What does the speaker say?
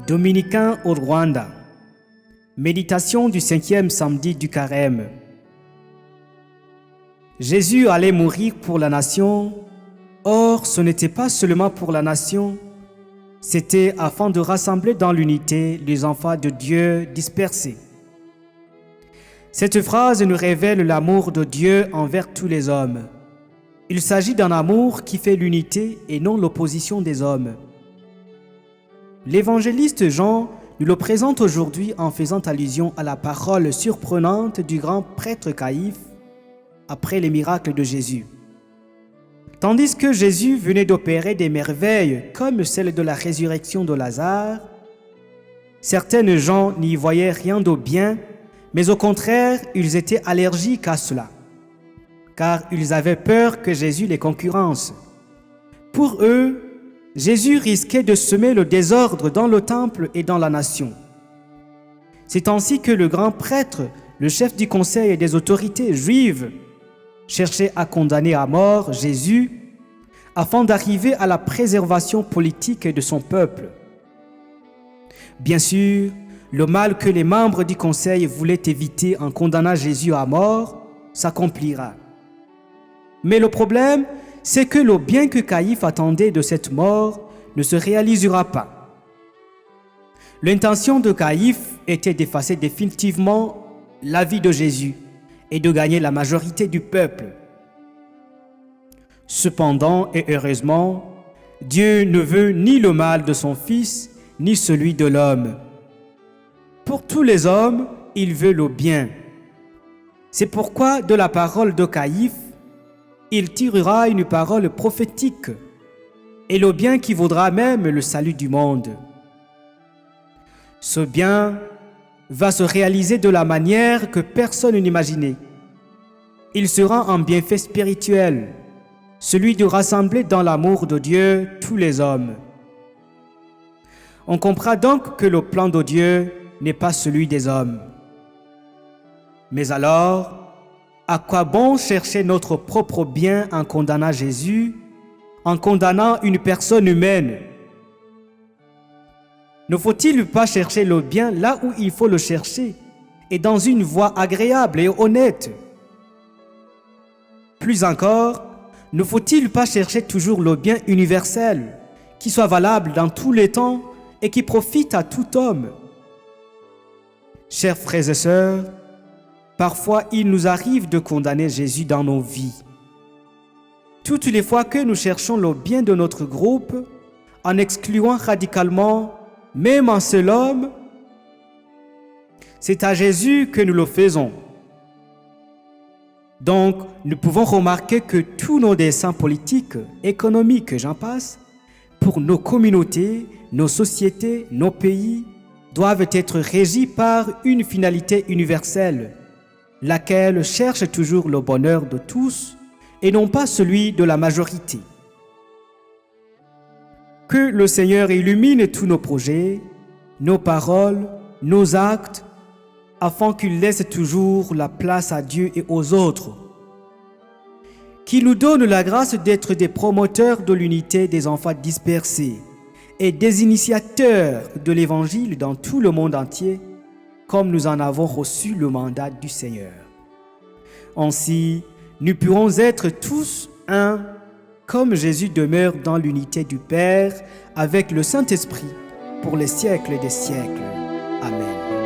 Dominicains au Rwanda. Méditation du 5e samedi du Carême. Jésus allait mourir pour la nation. Or, ce n'était pas seulement pour la nation, c'était afin de rassembler dans l'unité les enfants de Dieu dispersés. Cette phrase nous révèle l'amour de Dieu envers tous les hommes. Il s'agit d'un amour qui fait l'unité et non l'opposition des hommes. L'évangéliste Jean nous le présente aujourd'hui en faisant allusion à la parole surprenante du grand prêtre Caïphe après les miracles de Jésus. Tandis que Jésus venait d'opérer des merveilles comme celle de la résurrection de Lazare, certaines gens n'y voyaient rien de bien, mais au contraire, ils étaient allergiques à cela, car ils avaient peur que Jésus les concurrence. Pour eux, Jésus risquait de semer le désordre dans le temple et dans la nation. C'est ainsi que le grand prêtre, le chef du conseil et des autorités juives, cherchait à condamner à mort Jésus afin d'arriver à la préservation politique de son peuple. Bien sûr, le mal que les membres du conseil voulaient éviter en condamnant Jésus à mort s'accomplira. Mais le problème, c'est que le bien que Caïphe attendait de cette mort ne se réalisera pas. L'intention de Caïphe était d'effacer définitivement la vie de Jésus et de gagner la majorité du peuple. Cependant et heureusement, Dieu ne veut ni le mal de son Fils, ni celui de l'homme. Pour tous les hommes, il veut le bien. C'est pourquoi de la parole de Caïphe, il tirera une parole prophétique et le bien qui vaudra même le salut du monde. Ce bien va se réaliser de la manière que personne n'imaginait. Il sera un bienfait spirituel, celui de rassembler dans l'amour de Dieu tous les hommes. On comprend donc que le plan de Dieu n'est pas celui des hommes. Mais alors, à quoi bon chercher notre propre bien en condamnant Jésus, en condamnant une personne humaine? Ne faut-il pas chercher le bien là où il faut le chercher et dans une voie agréable et honnête? Plus encore, ne faut-il pas chercher toujours le bien universel, qui soit valable dans tous les temps et qui profite à tout homme? Chers frères et sœurs, parfois il nous arrive de condamner Jésus dans nos vies. Toutes les fois que nous cherchons le bien de notre groupe, en excluant radicalement même un seul homme, c'est à Jésus que nous le faisons. Donc, nous pouvons remarquer que tous nos desseins politiques, économiques, j'en passe, pour nos communautés, nos sociétés, nos pays, doivent être régis par une finalité universelle, laquelle cherche toujours le bonheur de tous et non pas celui de la majorité. Que le Seigneur illumine tous nos projets, nos paroles, nos actes, afin qu'il laisse toujours la place à Dieu et aux autres. Qu'il nous donne la grâce d'être des promoteurs de l'unité des enfants dispersés et des initiateurs de l'Évangile dans tout le monde entier, comme nous en avons reçu le mandat du Seigneur. Ainsi, nous pourrons être tous un, comme Jésus demeure dans l'unité du Père avec le Saint-Esprit pour les siècles des siècles. Amen.